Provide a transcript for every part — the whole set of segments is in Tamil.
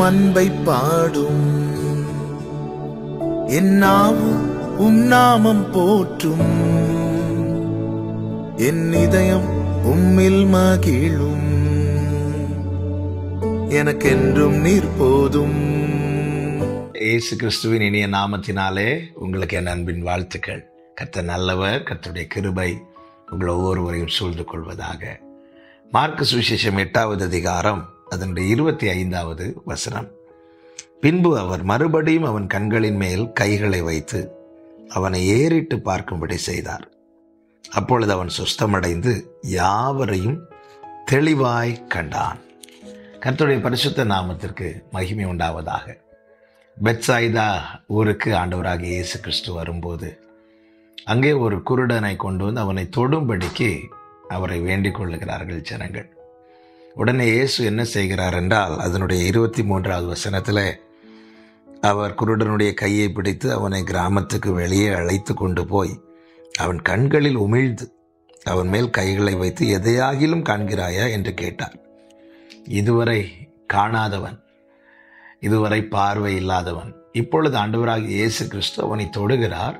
அன்பை பாடும். என் நாவும் நாமம் போற்றும். என் இதயம் உம்மில் மகிழும். எனக்கென்றும் நீர் போதும். இயேசு கிறிஸ்துவின் இனிய நாமத்தினாலே உங்களுக்கு என் அன்பின் வாழ்த்துக்கள். கர்த்தர் நல்லவர். கர்த்தருடைய கிருபை உங்கள் ஒவ்வொருவரையும் சூழ்ந்து கொள்வதாக. மார்க்கு சுவிசேஷம் 8வது அதிகாரம் அதனுடைய 25வது வசனம். பின்பு அவர் மறுபடியும் அவன் கண்களின் மேல் கைகளை வைத்து அவனை ஏறிட்டு பார்க்கும்படி செய்தார். அப்பொழுது அவன் சுஸ்தமடைந்து யாவரையும் தெளிவாய் கண்டான். கர்த்தருடைய பரிசுத்த நாமத்திற்கு மகிமை உண்டாவதாக. பெத்சாய்தா ஊருக்கு ஆண்டவராகிய இயேசு கிறிஸ்து வரும்போது அங்கே ஒரு குருடனை கொண்டு வந்து அவனை தொடும்படிக்கு அவரை வேண்டிக் கொள்ளுகிறார்கள் ஜனங்கள். உடனே இயேசு என்ன செய்கிறார் என்றால், அதனுடைய 23வது வசனத்தில் அவர் குருடனுடைய கையை பிடித்து அவனை கிராமத்துக்கு வெளியே அழைத்து கொண்டு போய் அவன் கண்களில் உமிழ்ந்து அவன் மேல் கைகளை வைத்து எதையாகிலும் காண்கிறாயா என்று கேட்டார். இதுவரை காணாதவன், இதுவரை பார்வை இல்லாதவன், இப்பொழுது ஆண்டவராகிய இயேசு கிறிஸ்து அவனை தொடுகிறார்.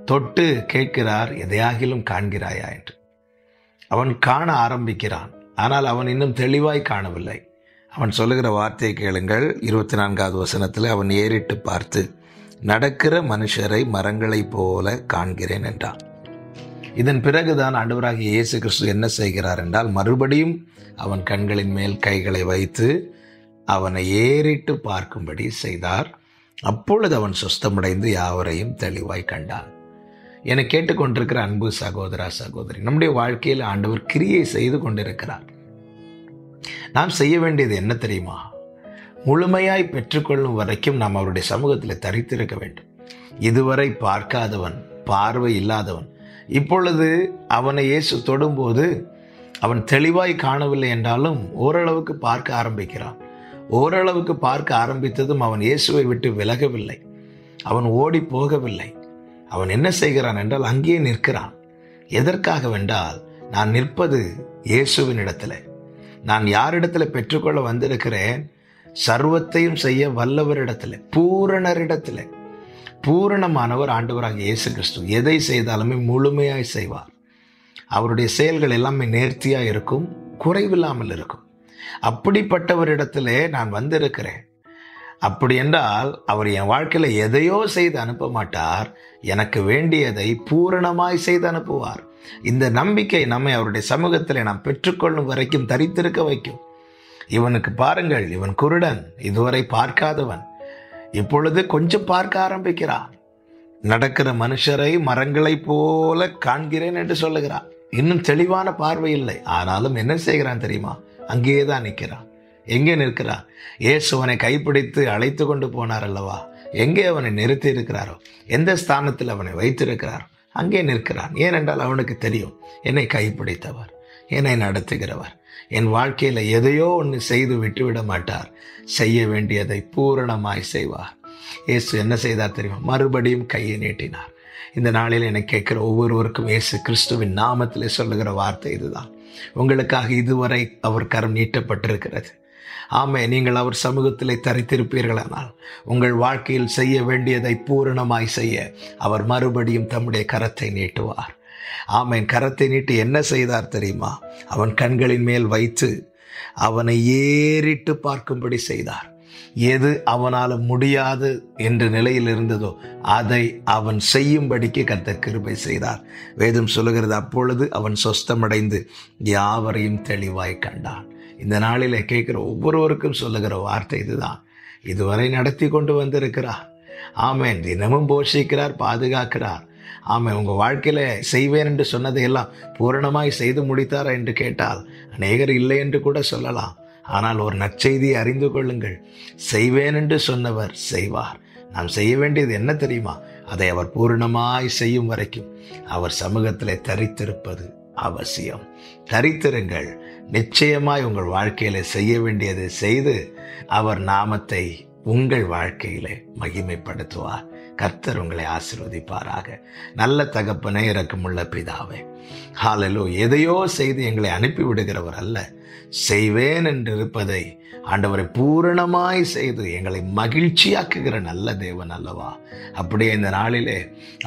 தொட்டு கேட்கிறார், எதையாகிலும் காண்கிறாயா என்று. அவன் காண ஆரம்பிக்கிறான். ஆனால் அவன் இன்னும் தெளிவாய் காணவில்லை. அவன் சொல்லுகிற வார்த்தையை கேளுங்கள். 24வது வசனத்தில் அவன் ஏறிட்டு பார்த்து நடக்கிற மனுஷரை மரங்களைப் போல காண்கிறேன் என்றான். இதன் பிறகுதான் ஆண்டவராகிய இயேசு கிறிஸ்து என்ன செய்கிறார் என்றால், மறுபடியும் அவன் கண்களின் மேல் கைகளை வைத்து அவனை ஏறிட்டு பார்க்கும்படி செய்தார். அப்பொழுது அவன் சுஸ்தமடைந்து யாவரையும் தெளிவாய் கண்டான். என கேட்டுக்கொண்டிருக்கிற அன்பு சகோதரா சகோதரி, நம்முடைய வாழ்க்கையில் ஆண்டவர் கிரியை செய்து கொண்டிருக்கிறார். நாம் செய்ய வேண்டியது என்ன தெரியுமா? முழுமையாய் பெற்றுக்கொள்ளும் வரைக்கும் நாம் அவருடைய சமூகத்தில் தரித்திருக்க வேண்டும். இதுவரை பார்க்காதவன், பார்வை இல்லாதவன், இப்பொழுது அவனை இயேசு தொடும்போது அவன் தெளிவாய் காணவில்லை என்றாலும் ஓரளவுக்கு பார்க்க ஆரம்பிக்கிறான். ஓரளவுக்கு பார்க்க ஆரம்பித்ததும் அவன் இயேசுவை விட்டு விலகவில்லை. அவன் ஓடி போகவில்லை. அவன் என்ன செய்கிறான் என்றால் அங்கேயே நிற்கிறான். எதற்காகவென்றால், நான் நிற்பது இயேசுவின் இடத்துல. நான் யாரிடத்துல பெற்றுக்கொள்ள வந்திருக்கிறேன்? சர்வத்தையும் செய்ய வல்லவரிடத்துல, பூரணரிடத்துல. பூரணமானவர் ஆண்டவராகிய இயேசு கிறிஸ்து. எதை செய்தாலுமே முழுமையாய் செய்வார். அவருடைய செயல்கள் எல்லாமே நேர்த்தியாக இருக்கும், குறைவில்லாமல் இருக்கும். அப்படிப்பட்டவரிடத்திலே நான் வந்திருக்கிறேன். அப்படி என்றால் அவர் என் வாழ்க்கையில் எதையோ செய்து அனுப்ப மாட்டார். எனக்கு வேண்டியதை பூரணமாய் செய்து அனுப்புவார். இந்த நம்பிக்கை நம்மை அவருடைய சமூகத்தில் நாம் பெற்றுக்கொள்ளும் வரைக்கும் தரித்திருக்க வைக்கும். இவனுக்கு பாருங்கள், இவன் குருடன், இதுவரை பார்க்காதவன், இப்பொழுது கொஞ்சம் பார்க்க ஆரம்பிக்கிறான். நடக்கிற மனுஷரை மரங்களைப் போல காண்கிறேன் என்று சொல்லுகிறான். இன்னும் தெளிவான பார்வை இல்லை. ஆனாலும் என்ன செய்கிறான் தெரியுமா? அங்கேயே தான் நிற்கிறான். எங்கே நிற்கிறான்? இயேசு அவனை கைப்பிடித்து அழைத்து கொண்டு போனார் அல்லவா? எங்கே அவனை நிறுத்தி இருக்கிறாரோ, எந்த ஸ்தானத்தில் அவனை வைத்திருக்கிறாரோ அங்கே நிற்கிறான். ஏனென்றால் அவனுக்கு தெரியும், என்னை கைப்பிடித்தவர், என்னை நடத்துகிறவர் என் வாழ்க்கையில் எதையோ ஒன்று செய்து விட்டுவிட மாட்டார். செய்ய வேண்டியதை பூரணமாய் செய்வார். இயேசு என்ன செய்தார் தெரியுமா? மறுபடியும் கையை நீட்டினார். இந்த நாளில் என்னை கேட்கிற ஒவ்வொருவருக்கும் இயேசு கிறிஸ்துவின் நாமத்திலே சொல்லுகிற வார்த்தை இதுதான். உங்களுக்காக இதுவரை அவர் கரம் நீட்டப்பட்டிருக்கிறது. ஆமே, நீங்கள் அவர் சமூகத்திலே தரித்திருப்பீர்களானால் உங்கள் வாழ்க்கையில் செய்ய வேண்டியதை பூரணமாய் செய்ய அவர் மறுபடியும் தம்முடைய கரத்தை நீட்டுவார். ஆமேன். கரத்தை நீட்டி என்ன செய்தார் தெரியுமா? அவன் கண்களின் மேல் வைத்து அவனை ஏறிட்டு பார்க்கும்படி செய்தார். எது அவனால் முடியாது என்ற நிலையில் இருந்ததோ அதை அவன் செய்யும்படிக்கு கர்த்தர் கிருபை செய்தார். வேதம் சொல்லுகிறது, அப்பொழுது அவன் சொஸ்தமடைந்து யாவரையும் தெளிவாய் கண்டான். இந்த நாளில் கேட்கிற ஒவ்வொருவருக்கும் சொல்லுகிற வார்த்தை இதுதான். இதுவரை நடத்தி கொண்டு வந்திருக்கிறார். ஆமேன். தினமும் போஷிக்கிறார், பாதுகாக்கிறார். ஆமாம், உங்கள் வாழ்க்கையில் செய்வேன் என்று சொன்னதையெல்லாம் பூரணமாய் செய்து முடித்தாரா என்று கேட்டால் அநேகர் இல்லை என்று கூட சொல்லலாம். ஆனால் ஒரு நற்செய்தியை அறிந்து கொள்ளுங்கள். செய்வேன் என்று சொன்னவர் செய்வார். நாம் செய்ய வேண்டியது என்ன தெரியுமா? அதை அவர் பூரணமாய் செய்யும் வரைக்கும் அவர் சமூகத்தில் தரித்திருப்பது அவசியம். தரித்திருங்கள். நிச்சயமாய் உங்கள் வாழ்க்கையில செய்ய வேண்டியதை செய்து அவர் நாமத்தை உங்கள் வாழ்க்கையிலே மகிமைப்படுத்துவார். கர்த்தர் உங்களை ஆசீர்வதிப்பாராக. நல்ல தகப்பனே, இரக்கமுள்ள பிதாவே, ஹல்லேலூயா. எதையோ செய்து எங்களை அனுப்பி விடுகிறவர் அல்ல. செய்வேன் என்று இருப்பதை ஆண்டவரை பூரணமாய் செய்து எங்களை மகிழ்ச்சியாக்குகிற நல்ல தேவன் அல்லவா. அப்படியே இந்த நாளிலே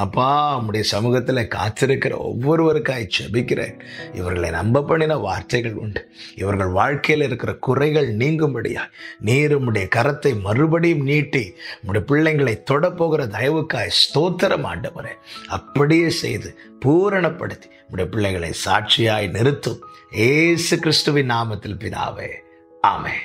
அப்பா உம்முடைய சமூகத்தில் காத்திருக்கிற ஒவ்வொருவருக்காய் ஜெபிக்கிறேன். இவர்களை நம்ப பண்ணின வார்த்தைகள் உண்டு. இவர்கள் வாழ்க்கையில் இருக்கிற குறைகள் நீங்கும்படியா நீர் உம்முடைய கரத்தை மறுபடியும் நீட்டி உம்முடைய பிள்ளைங்களை தொடப்போகிற தயவுக்காய் ஸ்தோத்திரம் ஆண்டவரே. அப்படியே செய்து பூரணப்படுத்தி உம்முடைய பிள்ளைகளை சாட்சியாய் நிறுத்தும். இயேசு கிறிஸ்துவின் நாமத்தில் பிதாவே, ஆமென்.